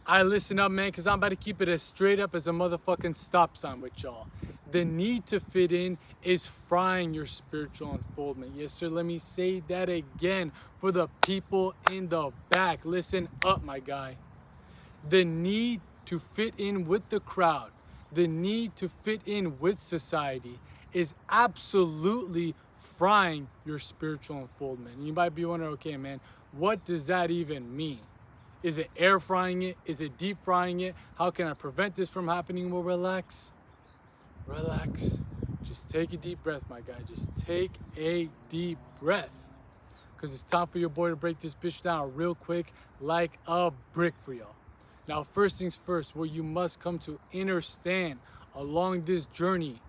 I listen up, man, because I'm about to keep it as straight up as a motherfucking stop sign with y'all. The need to fit in is frying your spiritual unfoldment. Yes, sir. Let me say that again for the people in the back. Listen up, my guy. The need to fit in with the crowd, the need to fit in with society is absolutely frying your spiritual unfoldment. You might be wondering, okay, man, what does that even mean? Is it air frying it? Is it deep frying it? How can I prevent this from happening? Well, relax. Relax. Just take a deep breath, my guy. Just take a deep breath. Because it's time for your boy to break this bitch down real quick like a brick for y'all. Now, first things first, what you must come to understand along this journey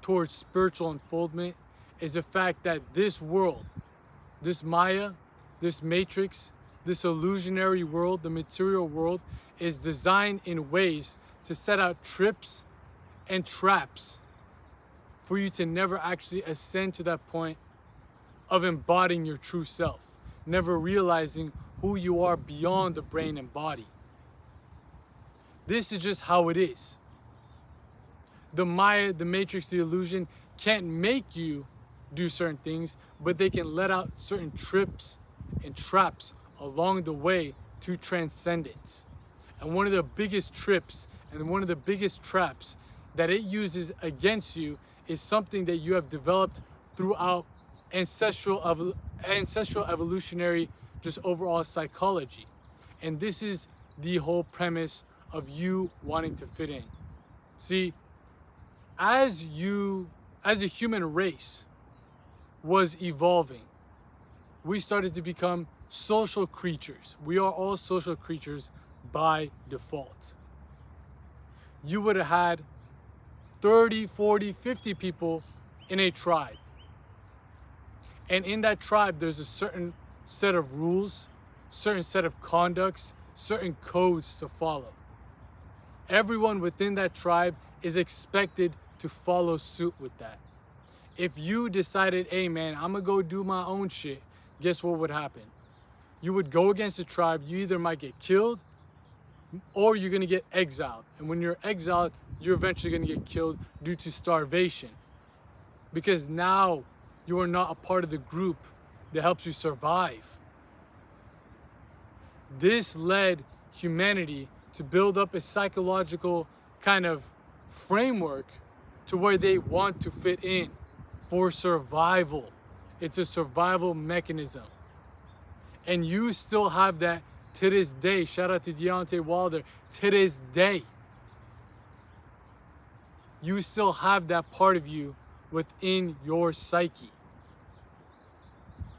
towards spiritual unfoldment is the fact that this world, this Maya, this matrix, this illusionary world, the material world, is designed in ways to set out trips and traps for you to never actually ascend to that point of embodying your true self, never realizing who you are beyond the brain and body. This is just how it is. The Maya, the matrix, the illusion can't make you do certain things, but they can let out certain trips and traps along the way to transcendence. And one of the biggest trips and one of the biggest traps that it uses against you is something that you have developed throughout ancestral evolutionary, just overall psychology. And this is the whole premise of you wanting to fit in. See, as a human race was evolving, we started to become social creatures. We are all social creatures by default. You would have had 30, 40, 50 people in a tribe. And in that tribe, there's a certain set of rules, certain set of conducts, certain codes to follow. Everyone within that tribe is expected to follow suit with that. If you decided, hey man, I'm gonna go do my own shit, guess what would happen? You would go against the tribe, you either might get killed or you're gonna get exiled. And when you're exiled, you're eventually gonna get killed due to starvation. Because now you are not a part of the group that helps you survive. This led humanity to build up a psychological kind of framework to where they want to fit in for survival. It's a survival mechanism. And you still have that to this day. Shout out to Deontay Wilder. To this day, you still have that part of you within your psyche.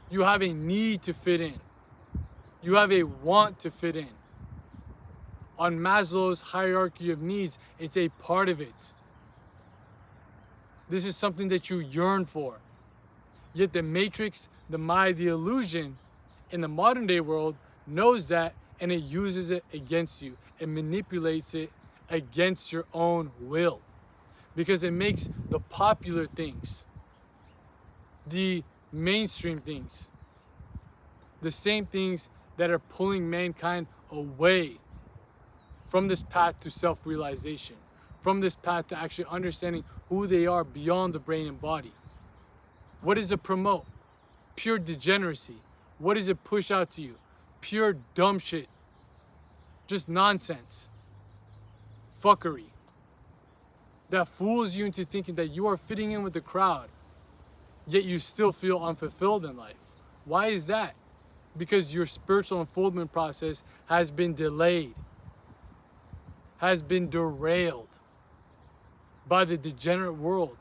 You have a need to fit in. You have a want to fit in. On Maslow's hierarchy of needs, it's a part of it. This is something that you yearn for. Yet the matrix, the Maya, the illusion in the modern day world knows that, and it uses it against you. It manipulates it against your own will. Because it makes the popular things, the mainstream things, the same things that are pulling mankind away from this path to self-realization, from this path to actually understanding who they are beyond the brain and body. What does it promote? Pure degeneracy. What does it push out to you? Pure dumb shit. Just nonsense. Fuckery. That fools you into thinking that you are fitting in with the crowd, yet you still feel unfulfilled in life. Why is that? Because your spiritual unfoldment process has been delayed, has been derailed by the degenerate world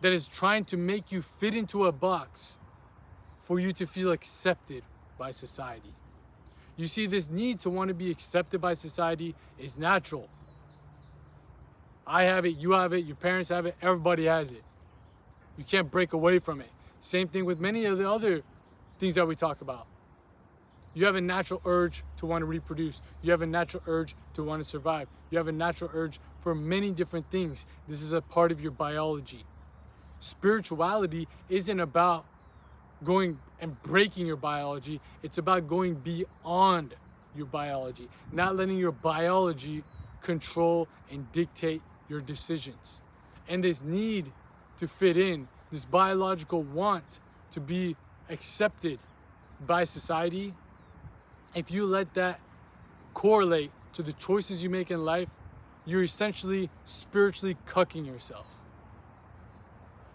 that is trying to make you fit into a box for you to feel accepted by society. You see, this need to want to be accepted by society is natural. I have it, you have it, your parents have it, everybody has it. You can't break away from it. Same thing with many of the other things that we talk about. You have a natural urge to want to reproduce. You have a natural urge to want to survive. You have a natural urge for many different things. This is a part of your biology. Spirituality isn't about going and breaking your biology. It's about going beyond your biology, not letting your biology control and dictate your decisions. And this need to fit in, this biological want to be accepted by society, if you let that correlate to the choices you make in life, you're essentially spiritually cucking yourself.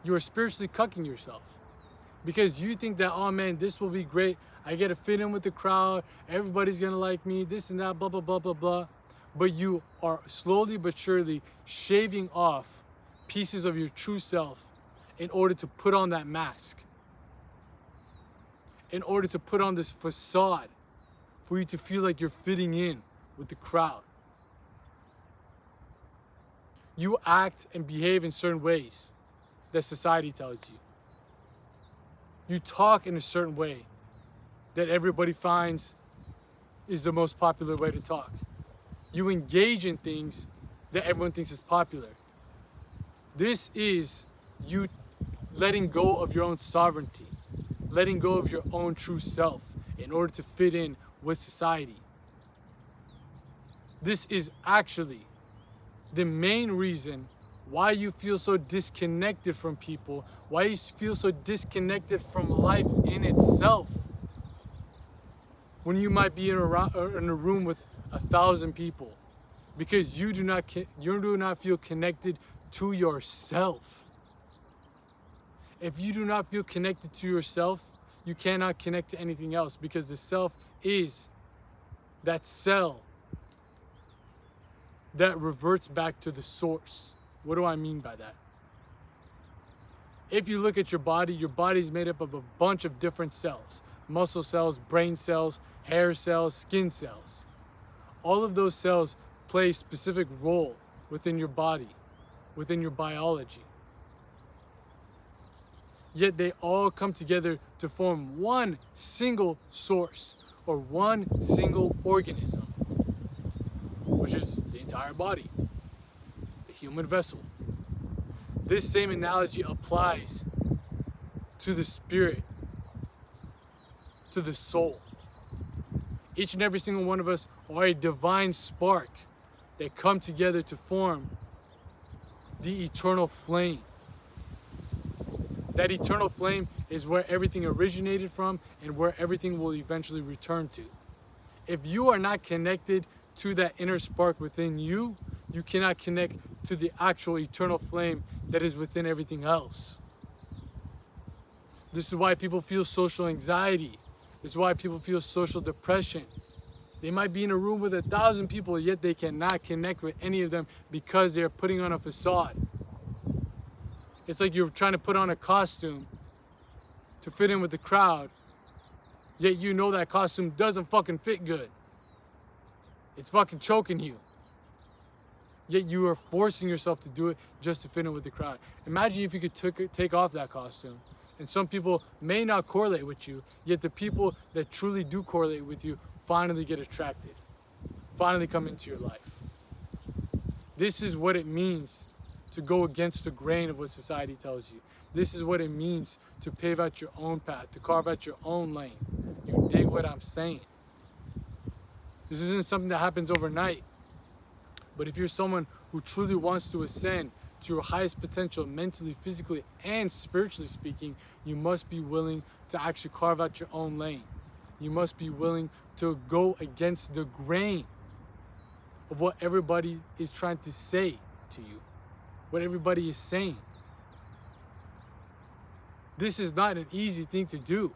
You are spiritually cucking yourself because you think that, oh man, this will be great. I get to fit in with the crowd. Everybody's gonna like me, this and that, blah, blah, blah, blah, blah. But you are slowly but surely shaving off pieces of your true self in order to put on that mask, in order to put on this facade for you to feel like you're fitting in with the crowd. You act and behave in certain ways that society tells you. You talk in a certain way that everybody finds is the most popular way to talk. You engage in things that everyone thinks is popular. This is you letting go of your own sovereignty, letting go of your own true self in order to fit in with society. This is actually the main reason why you feel so disconnected from people, why you feel so disconnected from life in itself. When you might be in a room with 1,000 people, because you do not feel connected to yourself. If you do not feel connected to yourself, you cannot connect to anything else, because the self is that cell that reverts back to the source. What do I mean by that? If you look at your body is made up of a bunch of different cells. Muscle cells, brain cells, hair cells, skin cells. All of those cells play a specific role within your body, within your biology. Yet they all come together to form one single source or one single organism, which is the entire body, the human vessel. This same analogy applies to the spirit, to the soul. Each and every single one of us are a divine spark that come together to form the eternal flame. That eternal flame is where everything originated from and where everything will eventually return to. If you are not connected to that inner spark within you, you cannot connect to the actual eternal flame that is within everything else. This is why people feel social anxiety. This is why people feel social depression. They might be in a room with 1,000 people, yet they cannot connect with any of them because they're putting on a facade. It's like you're trying to put on a costume to fit in with the crowd, yet you know that costume doesn't fucking fit good. It's fucking choking you. Yet you are forcing yourself to do it just to fit in with the crowd. Imagine if you could take off that costume. And some people may not correlate with you, yet the people that truly do correlate with you finally get attracted, finally come into your life. This is what it means to go against the grain of what society tells you. This is what it means to pave out your own path, to carve out your own lane. You dig what I'm saying? This isn't something that happens overnight. But if you're someone who truly wants to ascend to your highest potential mentally, physically, and spiritually speaking, you must be willing to actually carve out your own lane. You must be willing to go against the grain of what everybody is trying to say to you, what everybody is saying. This is not an easy thing to do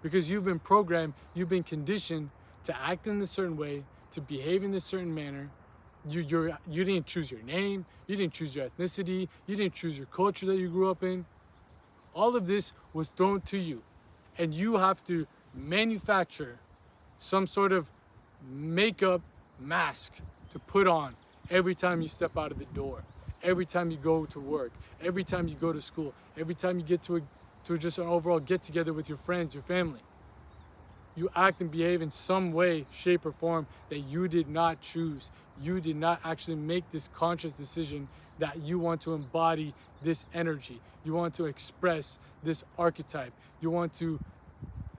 because you've been programmed, you've been conditioned to act in a certain way, to behave in a certain manner. You didn't choose your name, you didn't choose your ethnicity, you didn't choose your culture that you grew up in. All of this was thrown to you, and you have to manufacture some sort of makeup mask to put on every time you step out of the door, every time you go to work, every time you go to school, every time you get to just an overall get together with your friends, your family. You act and behave in some way, shape, or form that you did not choose. You did not actually make this conscious decision that you want to embody this energy. You want to express this archetype. You want to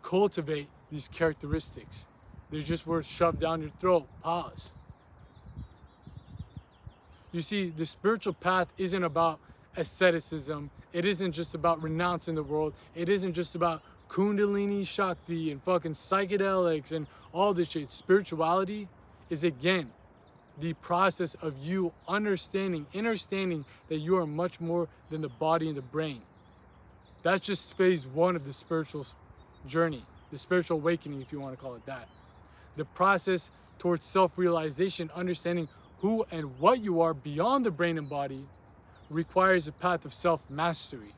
cultivate these characteristics. They just were shoved down your throat. Pause. You see, the spiritual path isn't about asceticism. It isn't just about renouncing the world. It isn't just about Kundalini Shakti and fucking psychedelics and all this shit. Spirituality is, again, the process of you understanding that you are much more than the body and the brain. That's just phase one of the spiritual journey, the spiritual awakening, if you want to call it that. The process towards self-realization, understanding who and what you are beyond the brain and body, requires a path of self-mastery.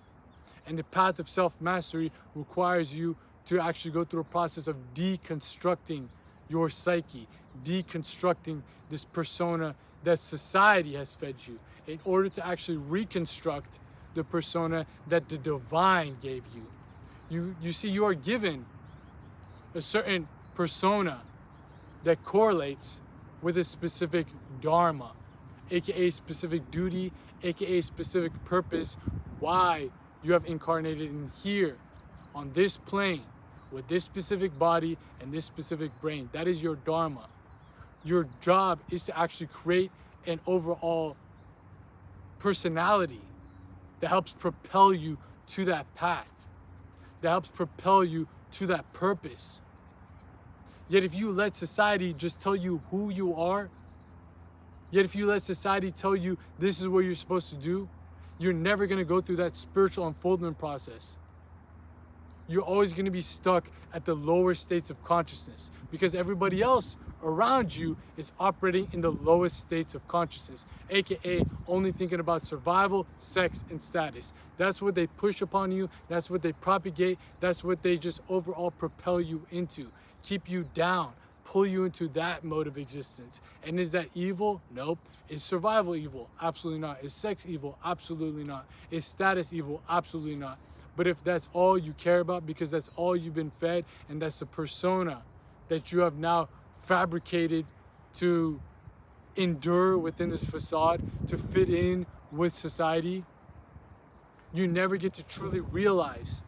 And the path of self-mastery requires you to actually go through a process of deconstructing your psyche, deconstructing this persona that society has fed you, in order to actually reconstruct the persona that the divine gave you. You see, you are given a certain persona that correlates with a specific dharma, aka specific duty, aka specific purpose, why you have incarnated in here on this plane with this specific body and this specific brain. That is your dharma. Your job is to actually create an overall personality that helps propel you to that path, that helps propel you to that purpose. Yet if you let society just tell you who you are, yet if you let society tell you this is what you're supposed to do, you're never going to go through that spiritual unfoldment process. You're always going to be stuck at the lower states of consciousness because everybody else around you is operating in the lowest states of consciousness, aka only thinking about survival, sex, and status. That's what they push upon you. That's what they propagate. That's what they just overall propel you into. Keep you down, pull you into that mode of existence. And is that evil? Nope. Is survival evil? Absolutely not. Is sex evil? Absolutely not. Is status evil? Absolutely not. But if that's all you care about because that's all you've been fed and that's the persona that you have now fabricated to endure within this facade, to fit in with society, you never get to truly realize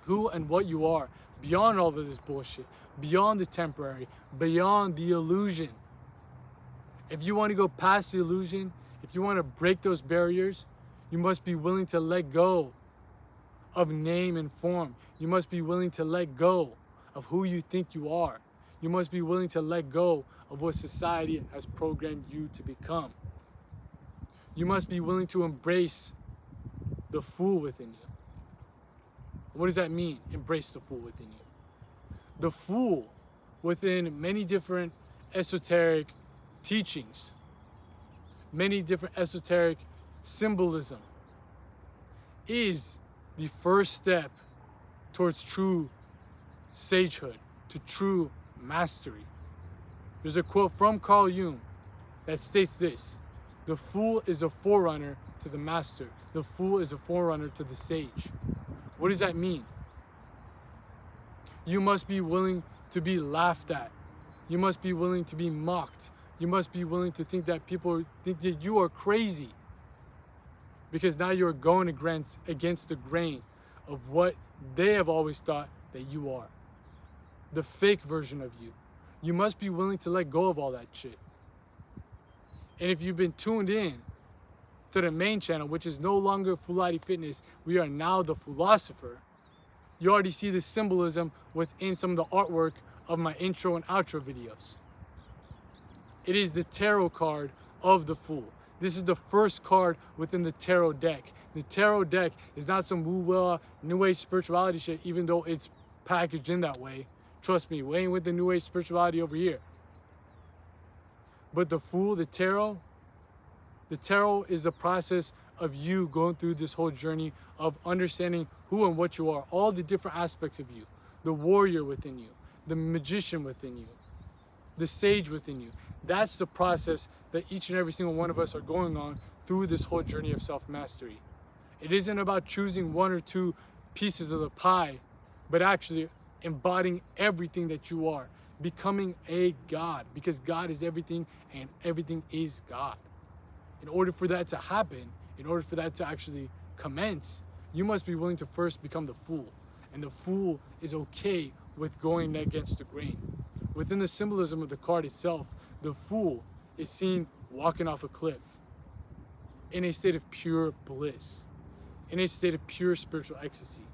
who and what you are beyond all of this bullshit, beyond the temporary, beyond the illusion. If you want to go past the illusion, if you want to break those barriers, you must be willing to let go of name and form. You must be willing to let go of who you think you are. You must be willing to let go of what society has programmed you to become. You must be willing to embrace the fool within you. What does that mean? Embrace the fool within you. The fool within many different esoteric teachings, many different esoteric symbolism, is the first step towards true sagehood, to true mastery. There's a quote from Carl Jung that states this: the fool is a forerunner to the master. The fool is a forerunner to the sage. What does that mean? You must be willing to be laughed at. You must be willing to be mocked. You must be willing to think that people think that you are crazy, because now you're going against the grain of what they have always thought that you are. The fake version of you. You must be willing to let go of all that shit. And if you've been tuned in to the main channel, which is no longer Fulati Fitness, we are now the Philosopher, you already see the symbolism within some of the artwork of my intro and outro videos. It is the tarot card of the Fool. This is the first card within the tarot deck. The tarot deck is not some woo-wah, new age spirituality shit, even though it's packaged in that way. Trust me, we ain't with the new age spirituality over here. But the Fool, the tarot is a process of you going through this whole journey of understanding who and what you are, all the different aspects of you, the warrior within you, the magician within you, the sage within you. That's the process that each and every single one of us are going on through this whole journey of self-mastery. It isn't about choosing one or two pieces of the pie, but actually embodying everything that you are, becoming a God, because God is everything and everything is God. In order for that to happen, in order for that to actually commence, you must be willing to first become the Fool. And the Fool is okay with going against the grain, Within the symbolism of the card itself, the Fool is seen walking off a cliff in a state of pure bliss, in a state of pure spiritual ecstasy.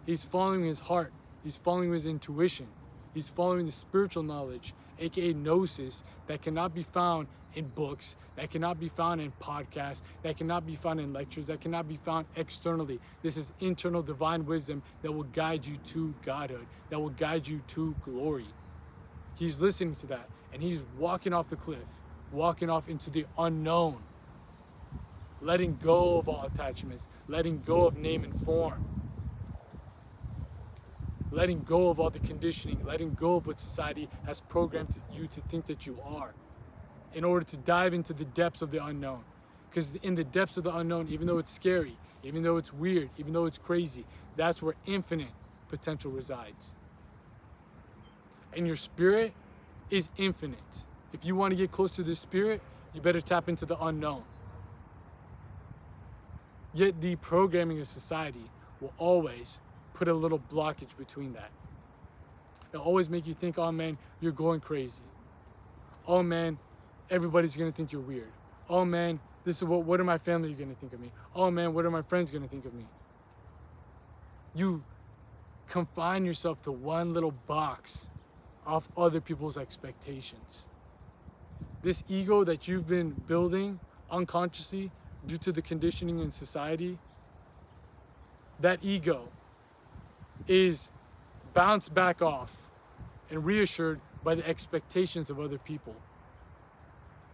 He's following his heart. He's following his intuition. He's following the spiritual knowledge, aka gnosis, that cannot be found in books, that cannot be found in podcasts, that cannot be found in lectures, that cannot be found externally. This is internal divine wisdom that will guide you to godhood, that will guide you to glory. He's listening to that, and he's walking off the cliff, walking off into the unknown, letting go of all attachments, letting go of name and form, letting go of all the conditioning, letting go of what society has programmed you to think that you are, in order to dive into the depths of the unknown. Because in the depths of the unknown, even though it's scary, even though it's weird, even though it's crazy, that's where infinite potential resides. And your spirit is infinite. If you want to get close to the spirit, you better tap into the unknown. Yet the programming of society will always put a little blockage between that. It'll always make you think, oh man, you're going crazy. Oh man, everybody's gonna think you're weird. Oh man, this is what are my family gonna think of me? Oh man, what are my friends gonna think of me? You confine yourself to one little box of other people's expectations. This ego that you've been building unconsciously due to the conditioning in society, that ego is bounced back off and reassured by the expectations of other people.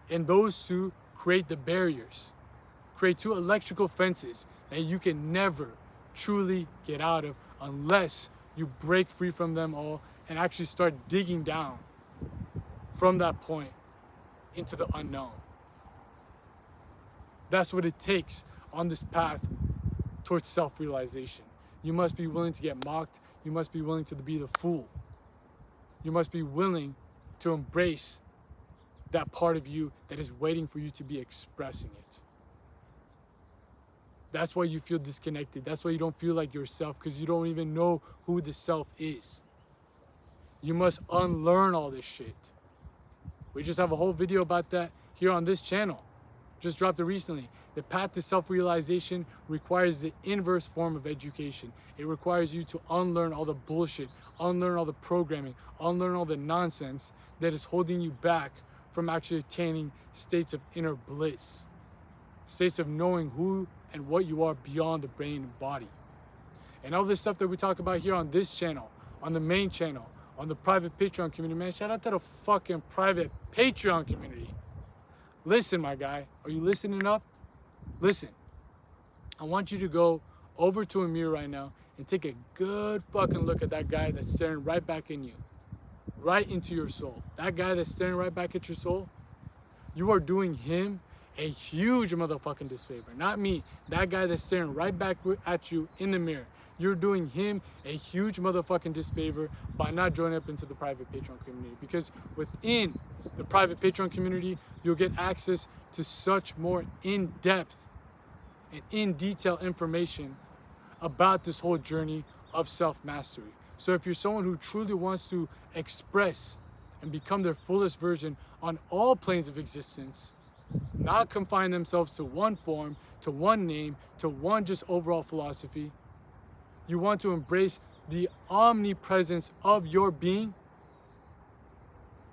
And those two create the barriers, create two electrical fences that you can never truly get out of unless you break free from them all and actually start digging down from that point into the unknown. That's what it takes on this path towards self-realization. You must be willing to get mocked. You must be willing to be the fool. You must be willing to embrace that part of you that is waiting for you to be expressing it. That's why you feel disconnected. That's why you don't feel like yourself, because you don't even know who the self is. You must unlearn all this shit. We just have a whole video about that here on this channel. Just dropped it recently. The path to self-realization requires the inverse form of education. It requires you to unlearn all the bullshit, unlearn all the programming, unlearn all the nonsense that is holding you back from actually attaining states of inner bliss, states of knowing who and what you are beyond the brain and body. And all this stuff that we talk about here on this channel, on the main channel, on the private Patreon community, man, shout out to the fucking private Patreon community. Listen, my guy, are you listening up? Listen, I want you to go over to a mirror right now and take a good fucking look at that guy that's staring right back in you, right into your soul. That guy that's staring right back at your soul, you are doing him a huge motherfucking disfavor. Not me, that guy that's staring right back at you in the mirror. You're doing him a huge motherfucking disfavor by not joining up into the private Patreon community. Because within the private Patreon community, you'll get access to such more in-depth and in-detail information about this whole journey of self-mastery. So if you're someone who truly wants to express and become their fullest version on all planes of existence, not confine themselves to one form, to one name, to one just overall philosophy, you want to embrace the omnipresence of your being,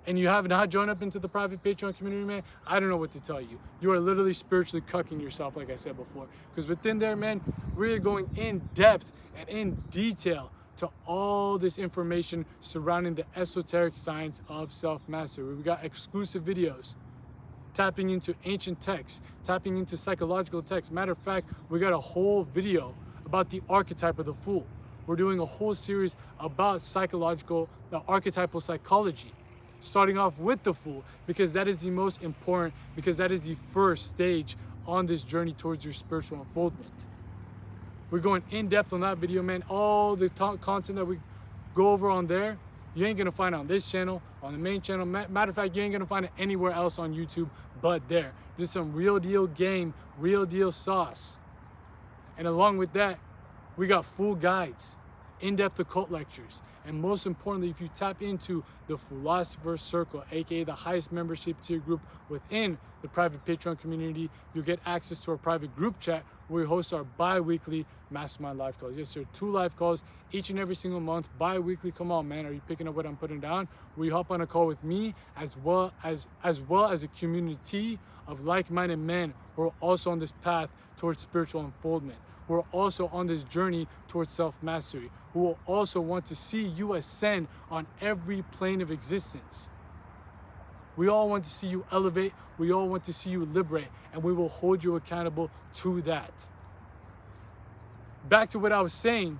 and you have not joined up into the private Patreon community, man, I don't know what to tell you. You are literally spiritually cucking yourself, like I said before. Because within there, man, we're going in depth and in detail to all this information surrounding the esoteric science of self-mastery. We got exclusive videos tapping into ancient texts, tapping into psychological texts. Matter of fact, we got a whole video about the archetype of the fool. We're doing a whole series about archetypal psychology, starting off with the fool, because that is the most important, because that is the first stage on this journey towards your spiritual unfoldment. We're going in depth on that video, man. All the content that we go over on there, you ain't gonna find on this channel, on the main channel. Matter of fact, you ain't gonna find it anywhere else on YouTube but there. There's some real deal game, real deal sauce. And along with that, we got full guides, in-depth occult lectures, and most importantly, if you tap into the Philosopher's Circle, aka the highest membership tier group within the private Patreon community, you'll get access to our private group chat where we host our bi-weekly mastermind live calls. Yes, sir, 2 live calls each and every single month, bi-weekly. Come on, man, are you picking up what I'm putting down? We hop on a call with me as well as a community of like-minded men who are also on this path towards spiritual unfoldment, who are also on this journey towards self-mastery, who will also want to see you ascend on every plane of existence. We all want to see you elevate. We all want to see you liberate, and we will hold you accountable to that. Back to what I was saying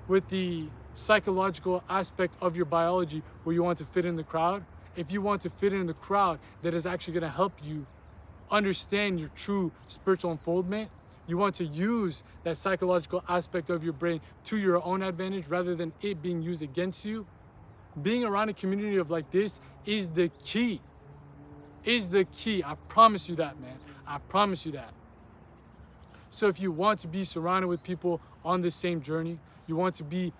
with the psychological aspect of your biology where you want to fit in the crowd. If you want to fit in the crowd that is actually going to help you understand your true spiritual unfoldment, you want to use that psychological aspect of your brain to your own advantage rather than it being used against you. Being around a community of like this is the key. Is the key. I promise you that, man. I promise you that. So if you want to be surrounded with people on the same journey, you want to be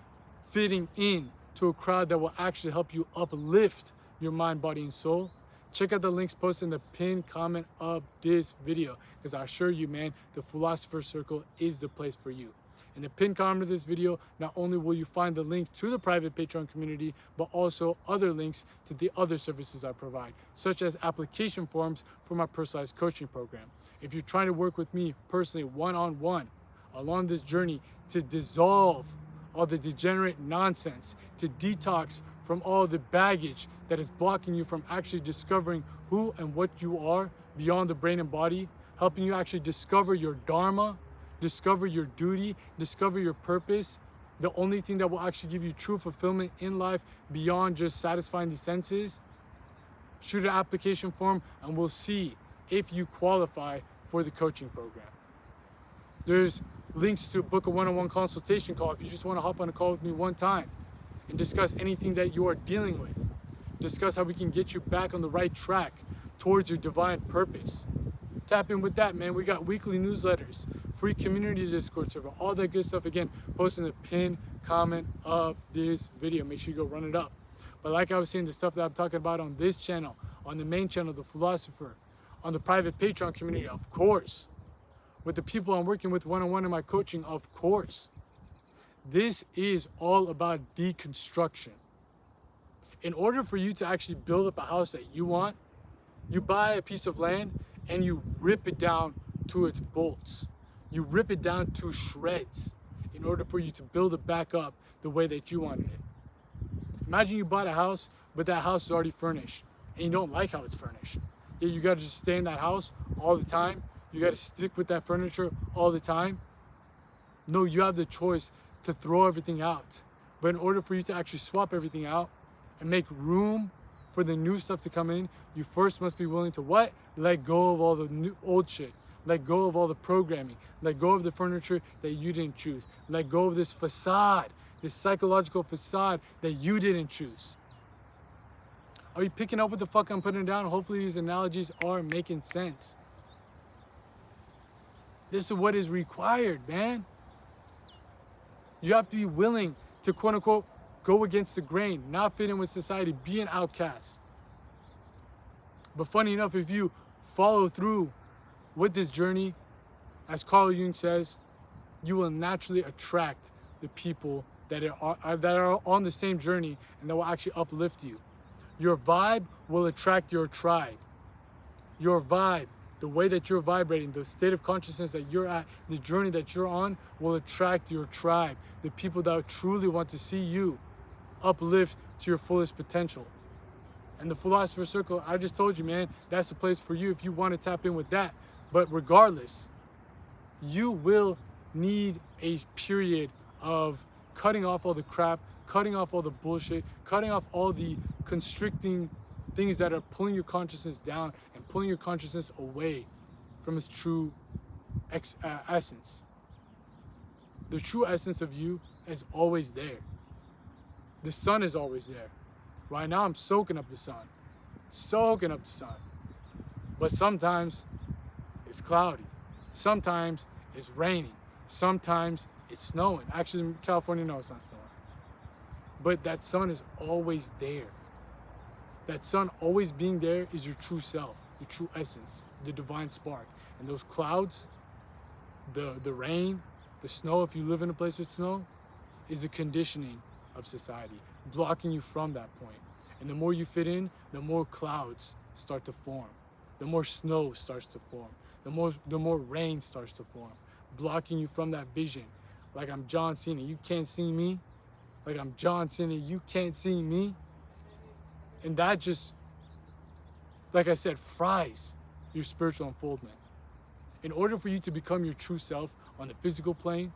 fitting in to a crowd that will actually help you uplift your mind, body, and soul, check out the links posted in the pinned comment of this video, because I assure you, man, the Philosopher's Circle is the place for you. In the pinned comment of this video, not only will you find the link to the private Patreon community, but also other links to the other services I provide, such as application forms for my personalized coaching program. If you're trying to work with me personally, one-on-one, along this journey to dissolve all the degenerate nonsense, to detox from all the baggage that is blocking you from actually discovering who and what you are beyond the brain and body, helping you actually discover your dharma, discover your duty, discover your purpose, the only thing that will actually give you true fulfillment in life beyond just satisfying the senses, shoot an application form and we'll see if you qualify for the coaching program. There's links to book a one-on-one consultation call if you just want to hop on a call with me one time and discuss anything that you are dealing with. Discuss how we can get you back on the right track towards your divine purpose. Tap in with that, man. We got weekly newsletters, free community Discord server, all that good stuff. Again, post in the pinned comment of this video. Make sure you go run it up. But like I was saying, the stuff that I'm talking about on this channel, on the main channel, The Philosopher, on the private Patreon community, of course, with the people I'm working with one-on-one in my coaching, of course. This is all about deconstruction. In order for you to actually build up a house that you want, you buy a piece of land and you rip it down to its bolts. You rip it down to shreds in order for you to build it back up the way that you wanted it. Imagine you bought a house, but that house is already furnished and you don't like how it's furnished. Yeah, you gotta just stay in that house all the time. You gotta stick with that furniture all the time. No, you have the choice to throw everything out. But in order for you to actually swap everything out and make room for the new stuff to come in, you first must be willing to what? Let go of all the new old shit. Let go of all the programming. Let go of the furniture that you didn't choose. Let go of this facade, this psychological facade that you didn't choose. Are you picking up what the fuck I'm putting down? Hopefully these analogies are making sense. This is what is required, man. You have to be willing to, quote unquote, go against the grain, not fit in with society, be an outcast. But funny enough, if you follow through with this journey, as Carl Jung says, you will naturally attract the people that are on the same journey and that will actually uplift you. Your vibe will attract your tribe. Your vibe, the way that you're vibrating, the state of consciousness that you're at, the journey that you're on will attract your tribe, the people that truly want to see you uplift to your fullest potential. And the Philosopher's Circle, I just told you, man, that's the place for you if you want to tap in with that. But regardless, you will need a period of cutting off all the crap, cutting off all the bullshit, cutting off all the constricting things that are pulling your consciousness down and pulling your consciousness away from its true essence. The true essence of you is always there. The sun is always there. Right now I'm soaking up the sun. Soaking up the sun. But sometimes it's cloudy. Sometimes it's raining. Sometimes it's snowing. Actually in California, no, it's not snowing. but that sun is always there. That sun always being there is your true self, your true essence, the divine spark. And those clouds, the rain, the snow, if you live in a place with snow, is the conditioning of society, blocking you from that point. And the more you fit in, the more clouds start to form. The more snow starts to form. The more rain starts to form, blocking you from that vision. Like I'm John Cena, you can't see me. Like I'm John Cena, you can't see me. And that just, like I said, fries your spiritual unfoldment. In order for you to become your true self on the physical plane,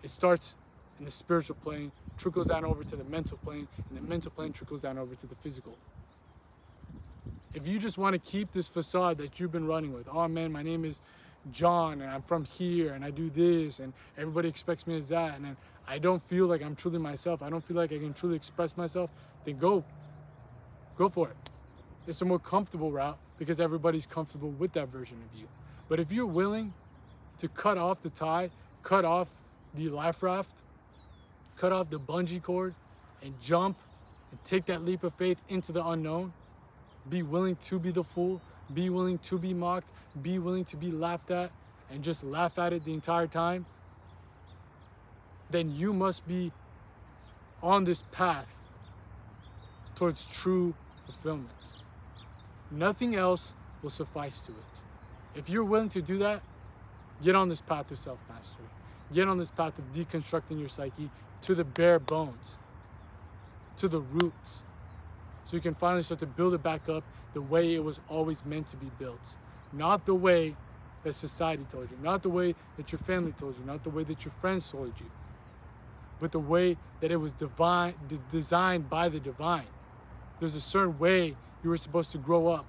it starts in the spiritual plane, trickles down over to the mental plane, and the mental plane trickles down over to the physical. If you just want to keep this facade that you've been running with, oh man, my name is John, and I'm from here, and I do this, and everybody expects me as that, and then I don't feel like I'm truly myself, I don't feel like I can truly express myself, then go for it. It's a more comfortable route because everybody's comfortable with that version of you. But if you're willing to cut off the tie, cut off the life raft, cut off the bungee cord, and jump and take that leap of faith into the unknown, be willing to be the fool, be willing to be mocked, be willing to be laughed at, and just laugh at it the entire time, then you must be on this path towards true fulfillment. Nothing else will suffice to it. If you're willing to do that, get on this path of self-mastery. Get on this path of deconstructing your psyche to the bare bones, to the roots, so you can finally start to build it back up the way it was always meant to be built. Not the way that society told you, not the way that your family told you, not the way that your friends told you, but the way that it was designed by the divine. There's a certain way you were supposed to grow up.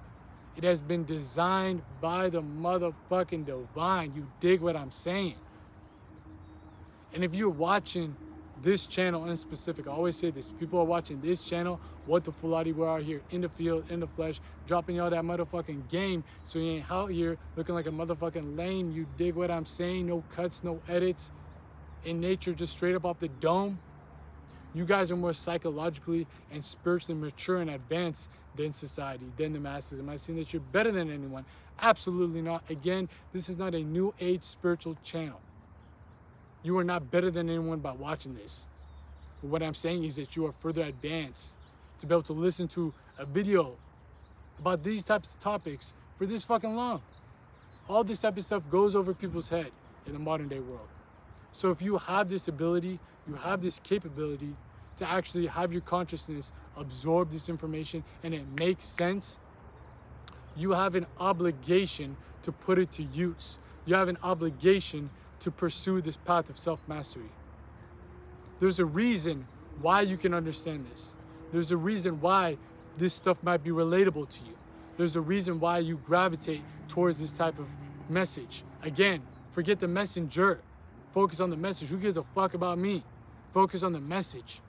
It has been designed by the motherfucking divine. You dig what I'm saying? And if you're watching this channel in specific, I always say this, people are watching this channel, what the Fulani, we're out here in the field, in the flesh, dropping y'all that motherfucking game, so you ain't out here looking like a motherfucking lame. You dig what I'm saying? No cuts, no edits, in nature, just straight up off the dome. You guys are more psychologically and spiritually mature and advanced than society, than the masses. Am I saying that you're better than anyone? Absolutely not. Again, this is not a new age spiritual channel. You are not better than anyone by watching this. But what I'm saying is that you are further advanced to be able to listen to a video about these types of topics for this fucking long. All this type of stuff goes over people's head in the modern day world. So if you have this ability, you have this capability to actually have your consciousness absorb this information and it makes sense, you have an obligation to put it to use. You have an obligation to pursue this path of self-mastery. There's a reason why you can understand this. There's a reason why this stuff might be relatable to you. There's a reason why you gravitate towards this type of message. Again, forget the messenger. Focus on the message. Who gives a fuck about me? Focus on the message.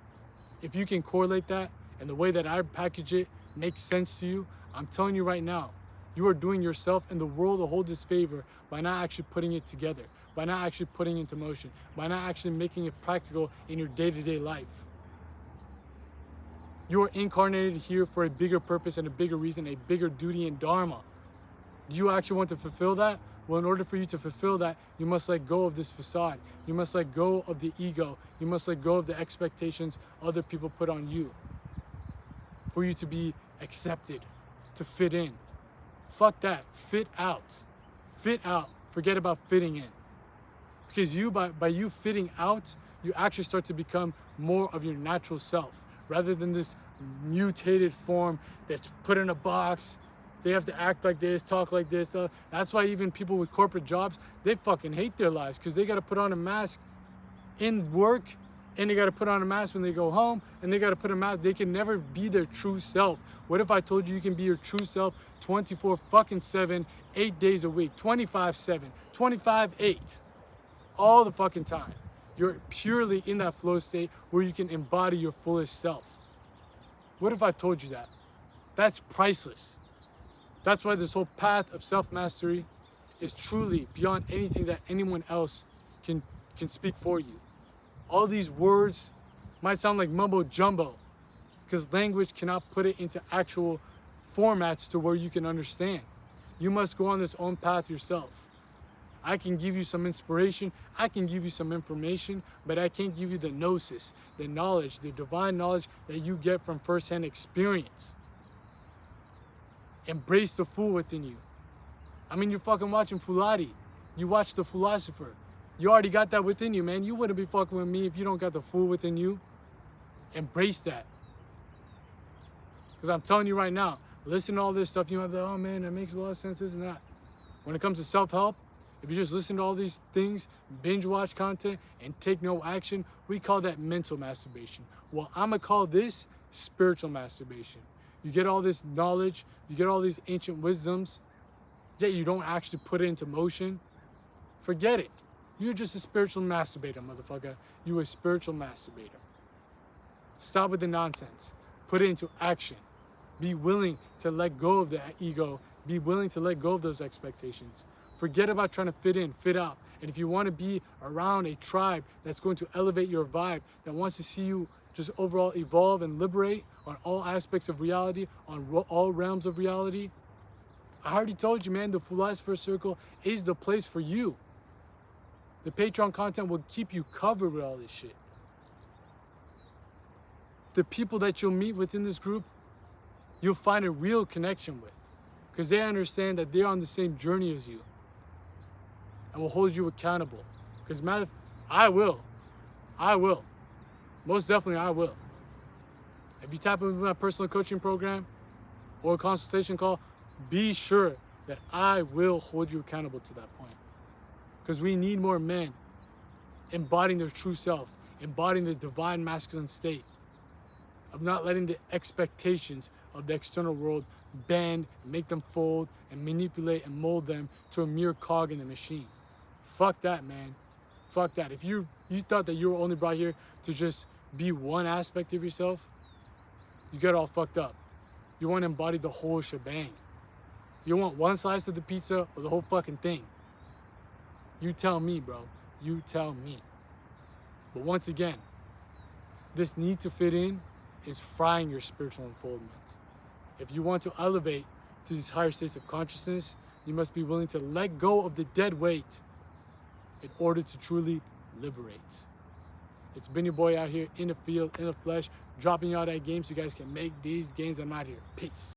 If you can correlate that and the way that I package it makes sense to you, I'm telling you right now, you are doing yourself and the world a whole disfavor by not actually putting it together, by not actually putting it into motion, by not actually making it practical in your day-to-day life. You are incarnated here for a bigger purpose and a bigger reason, a bigger duty and dharma. Do you actually want to fulfill that? Well, in order for you to fulfill that, you must let go of this facade. You must let go of the ego. You must let go of the expectations other people put on you for you to be accepted, to fit in. Fuck that. Fit out. Fit out. Forget about fitting in. Because you, by you fitting out, you actually start to become more of your natural self rather than this mutated form that's put in a box. They have to act like this, talk like this. That's why even people with corporate jobs, they fucking hate their lives because they got to put on a mask in work and they got to put on a mask when they go home and they got to put a mask. They can never be their true self. What if I told you you can be your true self 24/7, 8 days a week, 25/7, 25/8, all the fucking time? You're purely in that flow state where you can embody your fullest self. What if I told you that? That's priceless. That's why this whole path of self-mastery is truly beyond anything that anyone else can speak for you. All these words Might sound like mumbo jumbo because language cannot put it into actual formats to where you can understand. You must go on this own path yourself. I can give you some inspiration, I can give you some information, but I can't give you the gnosis, the knowledge, the divine knowledge that you get from firsthand experience. Embrace the fool within you. I mean, you're fucking watching Fulati. You watch The Philosopher. You already got that within you, man. You wouldn't be fucking with me if you don't got the fool within you. Embrace that. Because I'm telling you right now, listen to all this stuff, you might be like, oh man, that makes a lot of sense, isn't that? When it comes to self-help, if you just listen to all these things, binge watch content, and take no action, we call that mental masturbation. Well, I'm going to call this spiritual masturbation. You get all this knowledge, you get all these ancient wisdoms, yet you don't actually put it into motion. Forget it. You're just a spiritual masturbator, motherfucker. You a spiritual masturbator. Stop with the nonsense. Put it into action. Be willing to let go of the ego. Be willing to let go of those expectations. Forget about trying to fit in, fit out. And if you want to be around a tribe that's going to elevate your vibe, that wants to see you just overall evolve and liberate on all aspects of reality, on all realms of reality, I already told you, man, the Philosopher's Circle is the place for you. The Patreon content will keep you covered with all this shit. The people that you'll meet within this group, you'll find a real connection with because they understand that they're on the same journey as you and will hold you accountable. Because I will. Most definitely I will. If you tap into my personal coaching program or a consultation call, be sure that I will hold you accountable to that point. Because we need more men embodying their true self, embodying the divine masculine state, of not letting the expectations of the external world bend, make them fold, and manipulate and mold them to a mere cog in the machine. Fuck that, man. Fuck that. If you thought that you were only brought here to just be one aspect of yourself, you get all fucked up. You want to embody the whole shebang. You want one slice of the pizza or the whole fucking thing. You tell me, bro. You tell me. But once again, this need to fit in is frying your spiritual unfoldment. If you want to elevate to these higher states of consciousness, you must be willing to let go of the dead weight in order to truly liberate. It's been your boy out here in the field, in the flesh, dropping out at games so you guys can make these gains. I'm out here. Peace.